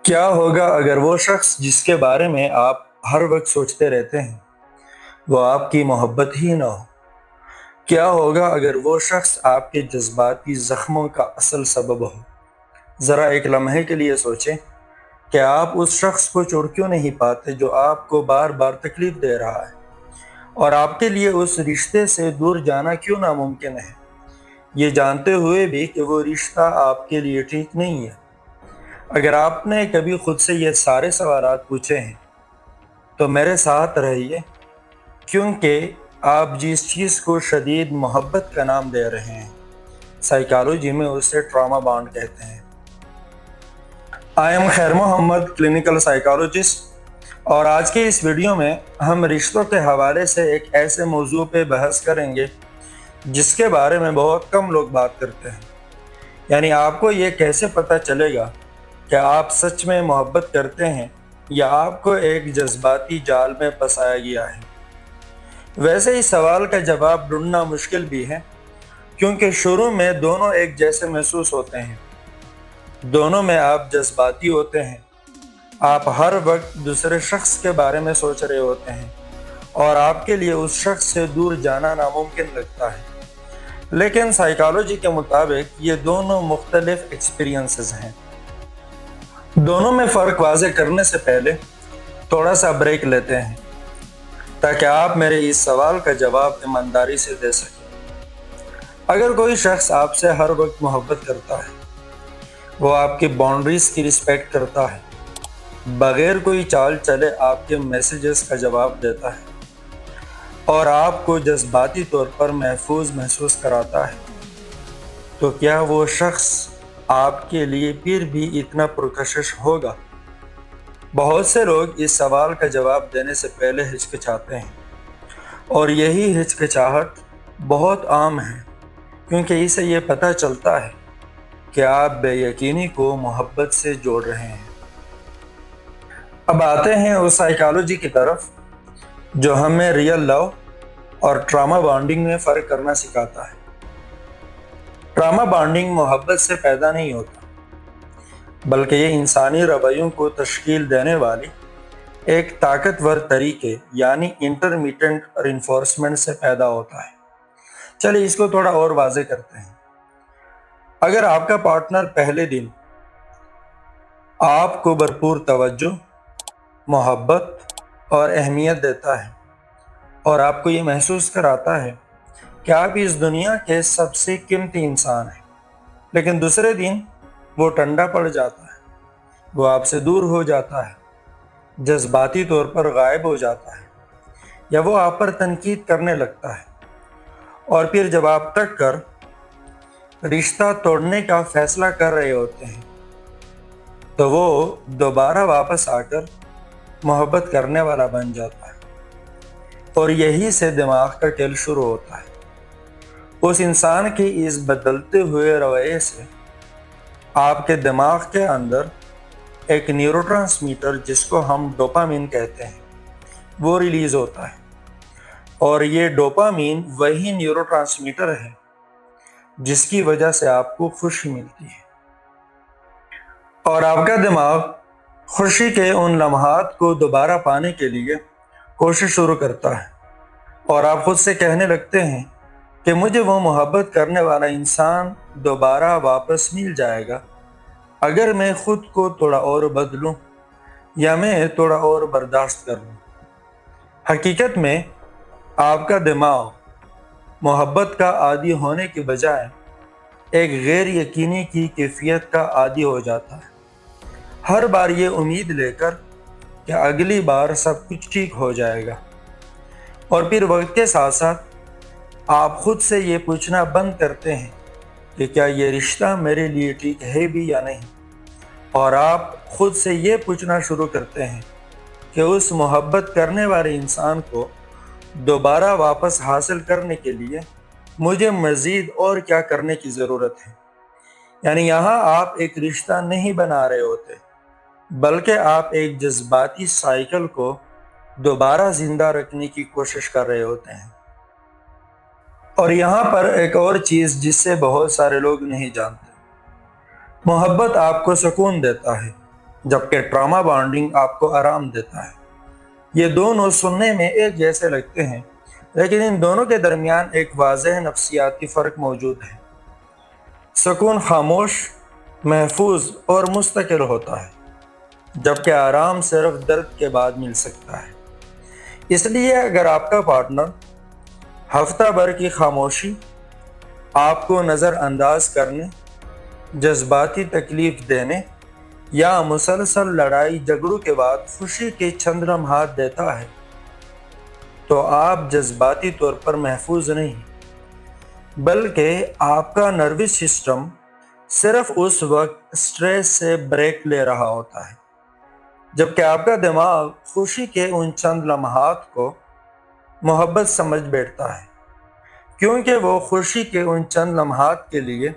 کیا ہوگا اگر وہ شخص جس کے بارے میں آپ ہر وقت سوچتے رہتے ہیں وہ آپ کی محبت ہی نہ ہو؟ کیا ہوگا اگر وہ شخص آپ کے جذباتی زخموں کا اصل سبب ہو؟ ذرا ایک لمحے کے لیے سوچیں کہ آپ اس شخص کو چھوڑ کیوں نہیں پاتے جو آپ کو بار بار تکلیف دے رہا ہے، اور آپ کے لیے اس رشتے سے دور جانا کیوں ناممکن ہے، یہ جانتے ہوئے بھی کہ وہ رشتہ آپ کے لیے ٹھیک نہیں ہے۔ اگر آپ نے کبھی خود سے یہ سارے سوالات پوچھے ہیں تو میرے ساتھ رہیے، کیونکہ آپ جس چیز کو شدید محبت کا نام دے رہے ہیں سائیکالوجی میں اسے ٹراما بانڈ کہتے ہیں۔ آئی ایم خیر محمد، کلینیکل سائیکالوجسٹ، اور آج کے اس ویڈیو میں ہم رشتوں کے حوالے سے ایک ایسے موضوع پہ بحث کریں گے جس کے بارے میں بہت کم لوگ بات کرتے ہیں، یعنی آپ کو یہ کیسے پتہ چلے گا کہ آپ سچ میں محبت کرتے ہیں یا آپ کو ایک جذباتی جال میں پھنسایا گیا ہے۔ ویسے اس سوال کا جواب ڈھونڈنا مشکل بھی ہے، کیونکہ شروع میں دونوں ایک جیسے محسوس ہوتے ہیں۔ دونوں میں آپ جذباتی ہوتے ہیں، آپ ہر وقت دوسرے شخص کے بارے میں سوچ رہے ہوتے ہیں اور آپ کے لیے اس شخص سے دور جانا ناممکن لگتا ہے۔ لیکن سائیکالوجی کے مطابق یہ دونوں مختلف ایکسپیرینسز ہیں۔ دونوں میں فرق واضح کرنے سے پہلے تھوڑا سا بریک لیتے ہیں تاکہ آپ میرے اس سوال کا جواب ایمانداری سے دے سکیں۔ اگر کوئی شخص آپ سے ہر وقت محبت کرتا ہے، وہ آپ کی باؤنڈریز کی رسپیکٹ کرتا ہے، بغیر کوئی چال چلے آپ کے میسیجز کا جواب دیتا ہے اور آپ کو جذباتی طور پر محفوظ محسوس کراتا ہے، تو کیا وہ شخص آپ کے لیے پھر بھی اتنا پرکشش ہوگا؟ بہت سے لوگ اس سوال کا جواب دینے سے پہلے ہچکچاتے ہیں، اور یہی ہچکچاہٹ بہت عام ہے، کیونکہ اسے یہ پتہ چلتا ہے کہ آپ بے یقینی کو محبت سے جوڑ رہے ہیں۔ اب آتے ہیں اس سائیکالوجی کی طرف جو ہمیں ریئل لو اور ٹراما بانڈنگ میں فرق کرنا سکھاتا ہے۔ ٹراما بانڈنگ محبت سے پیدا نہیں ہوتا، بلکہ یہ انسانی رویوں کو تشکیل دینے والی ایک طاقتور طریقے یعنی انٹرمیٹنٹ رینفورسمنٹ سے پیدا ہوتا ہے۔ چلیے اس کو تھوڑا اور واضح کرتے ہیں۔ اگر آپ کا پارٹنر پہلے دن آپ کو بھرپور توجہ، محبت اور اہمیت دیتا ہے اور آپ کو یہ محسوس کراتا ہے کہ آپ اس دنیا کے سب سے قیمتی انسان ہیں، لیکن دوسرے دن وہ ٹھنڈا پڑ جاتا ہے، وہ آپ سے دور ہو جاتا ہے، جذباتی طور پر غائب ہو جاتا ہے، یا وہ آپ پر تنقید کرنے لگتا ہے، اور پھر جب آپ تک کر رشتہ توڑنے کا فیصلہ کر رہے ہوتے ہیں تو وہ دوبارہ واپس آ کر محبت کرنے والا بن جاتا ہے، اور یہی سے دماغ کا کھیل شروع ہوتا ہے۔ اس انسان کے اس بدلتے ہوئے رویے سے آپ کے دماغ کے اندر ایک نیورو ٹرانسمیٹر جس کو ہم ڈوپامین کہتے ہیں وہ ریلیز ہوتا ہے، اور یہ ڈوپامین وہی نیورو ٹرانسمیٹر ہے جس کی وجہ سے آپ کو خوشی ملتی ہے، اور آپ کا دماغ خوشی کے ان لمحات کو دوبارہ پانے کے لیے کوشش شروع کرتا ہے، اور آپ خود سے کہنے لگتے ہیں کہ مجھے وہ محبت کرنے والا انسان دوبارہ واپس مل جائے گا اگر میں خود کو تھوڑا اور بدلوں یا میں تھوڑا اور برداشت کر لوں۔ حقیقت میں آپ کا دماغ محبت کا عادی ہونے کے بجائے ایک غیر یقینی کی کیفیت کا عادی ہو جاتا ہے، ہر بار یہ امید لے کر کہ اگلی بار سب کچھ ٹھیک ہو جائے گا، اور پھر وقت کے ساتھ ساتھ آپ خود سے یہ پوچھنا بند کرتے ہیں کہ کیا یہ رشتہ میرے لیے ٹھیک ہے بھی یا نہیں، اور آپ خود سے یہ پوچھنا شروع کرتے ہیں کہ اس محبت کرنے والے انسان کو دوبارہ واپس حاصل کرنے کے لیے مجھے مزید اور کیا کرنے کی ضرورت ہے۔ یعنی یہاں آپ ایک رشتہ نہیں بنا رہے ہوتے، بلکہ آپ ایک جذباتی سائیکل کو دوبارہ زندہ رکھنے کی کوشش کر رہے ہوتے ہیں۔ اور یہاں پر ایک اور چیز جس سے بہت سارے لوگ نہیں جانتے، محبت آپ کو سکون دیتا ہے، جبکہ ٹراما بانڈنگ آپ کو آرام دیتا ہے۔ یہ دونوں سننے میں ایک جیسے لگتے ہیں، لیکن ان دونوں کے درمیان ایک واضح نفسیاتی فرق موجود ہے۔ سکون خاموش، محفوظ اور مستقل ہوتا ہے، جبکہ آرام صرف درد کے بعد مل سکتا ہے۔ اس لیے اگر آپ کا پارٹنر ہفتہ بھر کی خاموشی، آپ کو نظر انداز کرنے، جذباتی تکلیف دینے یا مسلسل لڑائی جھگڑوں کے بعد خوشی کے چند لمحات دیتا ہے، تو آپ جذباتی طور پر محفوظ نہیں، بلکہ آپ کا نروس سسٹم صرف اس وقت سٹریس سے بریک لے رہا ہوتا ہے، جبکہ آپ کا دماغ خوشی کے ان چند لمحات کو محبت سمجھ بیٹھتا ہے، کیونکہ وہ خوشی کے ان چند لمحات کے لیے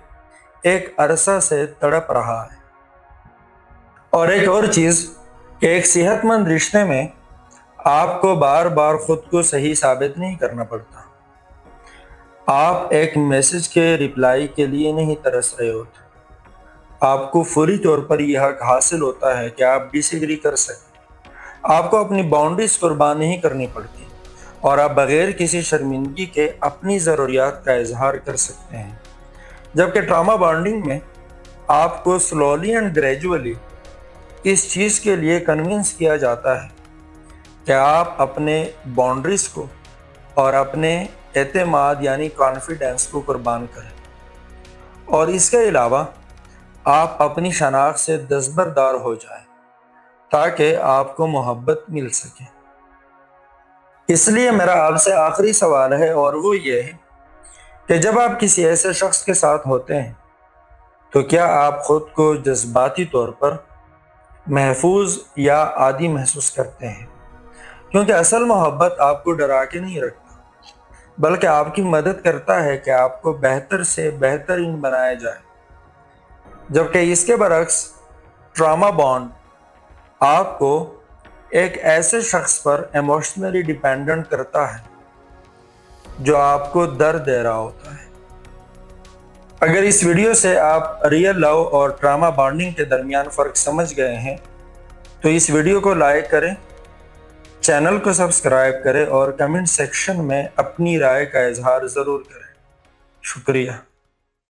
ایک عرصہ سے تڑپ رہا ہے۔ اور ایک اور چیز کہ ایک صحت مند رشتے میں آپ کو بار بار خود کو صحیح ثابت نہیں کرنا پڑتا۔ آپ ایک میسج کے رپلائی کے لیے نہیں ترس رہے ہوتے۔ آپ کو فوری طور پر یہ حق حاصل ہوتا ہے کہ آپ ڈس ایگری کر سکیں۔ آپ کو اپنی باؤنڈریز قربان نہیں کرنی پڑتی، اور آپ بغیر کسی شرمندگی کے اپنی ضروریات کا اظہار کر سکتے ہیں۔ جبکہ ٹراما بانڈنگ میں آپ کو سلولی اینڈ گریجولی اس چیز کے لیے کنونس کیا جاتا ہے کہ آپ اپنے باؤنڈریز کو اور اپنے اعتماد یعنی کانفیڈنس کو قربان کریں، اور اس کے علاوہ آپ اپنی شناخت سے دستبردار ہو جائیں تاکہ آپ کو محبت مل سکے۔ اس لیے میرا آپ سے آخری سوال ہے، اور وہ یہ ہے کہ جب آپ کسی ایسے شخص کے ساتھ ہوتے ہیں تو کیا آپ خود کو جذباتی طور پر محفوظ یا عادی محسوس کرتے ہیں؟ کیونکہ اصل محبت آپ کو ڈرا کے نہیں رکھتا، بلکہ آپ کی مدد کرتا ہے کہ آپ کو بہتر سے بہترین بنایا جائے۔ جبکہ اس کے برعکس ٹراما بانڈ آپ کو ایک ایسے شخص پر ایموشنلی ڈیپینڈنٹ کرتا ہے جو آپ کو درد دے رہا ہوتا ہے۔ اگر اس ویڈیو سے آپ ریئل لو اور ٹراما بانڈنگ کے درمیان فرق سمجھ گئے ہیں تو اس ویڈیو کو لائک کریں، چینل کو سبسکرائب کریں اور کمنٹ سیکشن میں اپنی رائے کا اظہار ضرور کریں۔ شکریہ۔